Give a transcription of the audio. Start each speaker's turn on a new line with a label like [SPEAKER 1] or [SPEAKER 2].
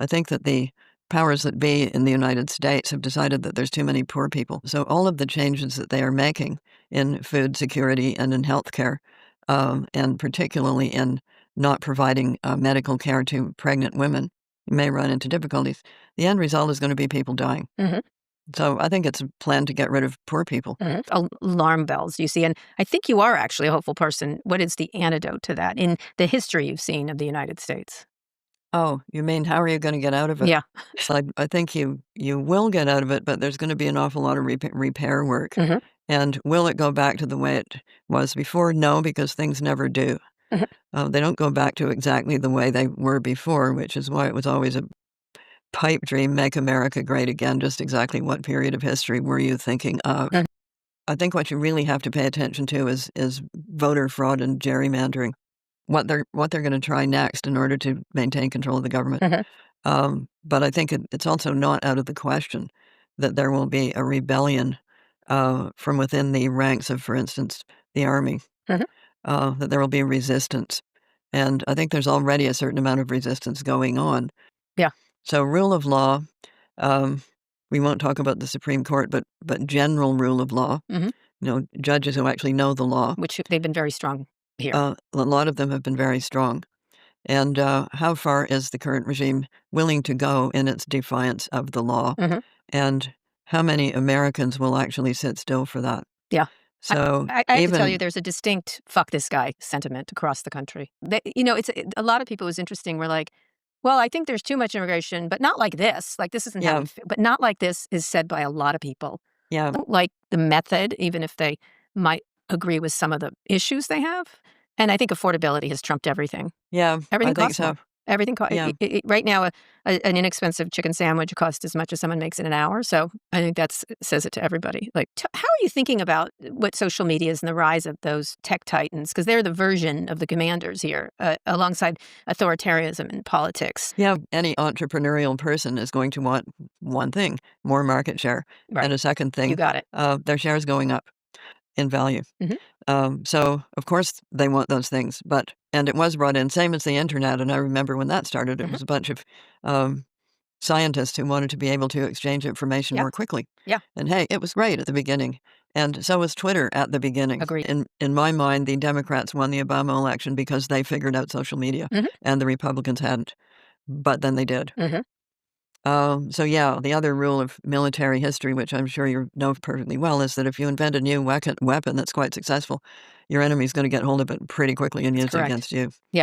[SPEAKER 1] I think that the powers that be in the United States have decided that there's too many poor people. So all of the changes that they are making in food security and in healthcare, and particularly in not providing medical care to pregnant women, may run into difficulties. The end result is going to be people dying.
[SPEAKER 2] Mhm.
[SPEAKER 1] So I think it's a plan to get rid of poor people.
[SPEAKER 2] Alarm bells, you see. And I think you are actually a hopeful person. What is the antidote to that in the history you've seen of the United States?
[SPEAKER 1] Oh, you mean how are you going to get out of it?
[SPEAKER 2] Yeah.
[SPEAKER 1] So I think you will get out of it, but there's going to be an awful lot of repair work.
[SPEAKER 2] Mhm.
[SPEAKER 1] And will it go back to the way it was before? No, because things never do.
[SPEAKER 2] Mhm.
[SPEAKER 1] They don't go back to exactly the way they were before, which is why it was always a pipe dream, make America great again. Just exactly what period of history were you thinking of?
[SPEAKER 2] Mhm.
[SPEAKER 1] I think what you really have to pay attention to is voter fraud and gerrymandering. What they're going to try next in order to maintain control of the government.
[SPEAKER 2] Mhm.
[SPEAKER 1] But I think it's also not out of the question that there will be a rebellion from within the ranks of, for instance, the army,
[SPEAKER 2] Mhm.
[SPEAKER 1] that there will be resistance. And I think there's already a certain amount of resistance going on.
[SPEAKER 2] Yeah.
[SPEAKER 1] So rule of law, um, we won't talk about the Supreme Court, but general rule of law,
[SPEAKER 2] Mhm.
[SPEAKER 1] judges who actually know the law,
[SPEAKER 2] Which they've been very strong here.
[SPEAKER 1] a lot of them have been very strong. And how far is the current regime willing to go in its defiance of the law?
[SPEAKER 2] Mhm.
[SPEAKER 1] And how many Americans will actually sit still for that?
[SPEAKER 2] Yeah. I
[SPEAKER 1] So
[SPEAKER 2] I have to tell you,
[SPEAKER 1] even,
[SPEAKER 2] there's a distinct "fuck this guy" sentiment across the country. A lot of people, it was interesting, were like, "Well, I think there's too much immigration, but not like this. Like, this isn't how
[SPEAKER 1] yeah,
[SPEAKER 2] we feel." But "not like this" is said by a lot of people.
[SPEAKER 1] yeah,
[SPEAKER 2] Don't like the method, even if they might agree with some of the issues they have. And I think affordability has trumped everything.
[SPEAKER 1] yeah, I
[SPEAKER 2] Everything
[SPEAKER 1] think
[SPEAKER 2] costs
[SPEAKER 1] so.
[SPEAKER 2] more. Everything co
[SPEAKER 1] Yeah,
[SPEAKER 2] right now, an inexpensive chicken sandwich costs as much as someone makes in an hour, so I think that's says it to everybody. Like, how are you thinking about what social media is and the rise of those tech titans? Because 'Cause they're the version of the commanders here, alongside authoritarianism in politics.
[SPEAKER 1] yeah. Any entrepreneurial person is going to want one thing: more market share,
[SPEAKER 2] Right.
[SPEAKER 1] and a second
[SPEAKER 2] You
[SPEAKER 1] thing,
[SPEAKER 2] got it.
[SPEAKER 1] their shares going up in value.
[SPEAKER 2] Mhm.
[SPEAKER 1] So of course they want those things, and it was brought in, same as the internet. And I remember when that started, it
[SPEAKER 2] Mhm.
[SPEAKER 1] was a bunch of um, scientists who wanted to be able to exchange information
[SPEAKER 2] Yeah.
[SPEAKER 1] more quickly.
[SPEAKER 2] Yeah.
[SPEAKER 1] And hey, it was great at the beginning. And so was Twitter at the beginning.
[SPEAKER 2] Agreed.
[SPEAKER 1] In my mind, the Democrats won the Obama election because they figured out social media
[SPEAKER 2] Mhm.
[SPEAKER 1] and the Republicans hadn't. But then they did.
[SPEAKER 2] Mhm.
[SPEAKER 1] So yeah, the other rule of military history, which I'm sure you know perfectly well, is that if you invent a new weapon that's quite successful, your enemy's going to get hold of it pretty quickly and
[SPEAKER 2] That's
[SPEAKER 1] use it
[SPEAKER 2] correct.
[SPEAKER 1] against you.
[SPEAKER 2] Yeah.